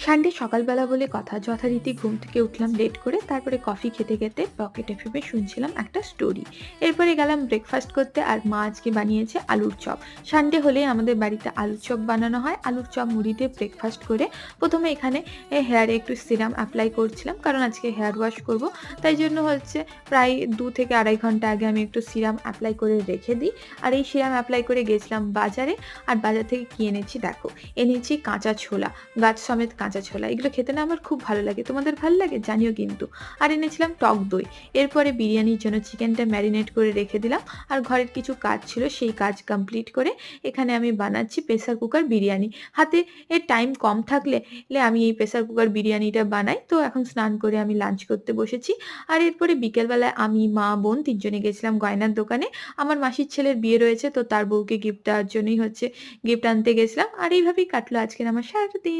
Sunday সকালবেলা বলে কথা, যথারীতি ঘুম থেকে উঠলাম লেট করে। তারপরে কফি খেতে, খেতে পকেট এফএম এ শুনছিলাম একটা স্টোরি। এরপরে গেলাম ব্রেকফাস্ট করতে আর মা আজকে বানিয়েছে আলুর চপ। সানডে হলেই আমাদের বাড়িতে আলুর চপ বানানো হয়। আলুর চপ মুড়ি দিয়ে ব্রেকফাস্ট করে ১ম এ এখানে হেয়ারে একটু সিরাম এপ্লাই করছিলাম। কারণ আজকে হেয়ার ওয়াশ করব। তাই জন্য হচ্ছে প্রায় ২ থেকে ২.৫ ঘন্টা আগে আমি একটু সিরাম এপ্লাই করে রেখে দিই। আর এই সিরাম এপ্লাই করে গেছিলাম বাজারে। আর বাজার থেকে কি এনেছি দেখো। এনেছি কাঁচা ছোলা। গাছ সমেত কাঁচা ছোলা। এগুলো খেতে না আমার খুব ভালো লাগে। তোমাদের ভাল লাগে? জানিও কিন্তু। আর এনেছিলাম টক দই। এরপরে বিরিয়ানির জন্য চিকেনটা ম্যারিনেট করে রেখে দিলাম। আর ঘরের কিছু কাজ ছিল, সেই কাজ কমপ্লিট করে এখানে আমি বানাচ্ছি প্রেসার কুকার বিরিয়ানি। হাতে টাইম কম থাকলে আমি এই প্রেসার কুকার বিরিয়ানিটা বানাই। তো এখন স্নান করে আমি লাঞ্চ করতে বসেছি। আর এরপরে বিকেলবেলায় আমি, মা, বোন ৩ জনে গেছিলাম গয়নার দোকানে। আমার মাসির ছেলের বিয়ে রয়েছে, তো তার বউকে গিফট দেওয়ার জন্যই হচ্ছে গিফট আনতে গেছিলাম। আর এইভাবেই কাটলো আজকের আমার সারাটা দিন।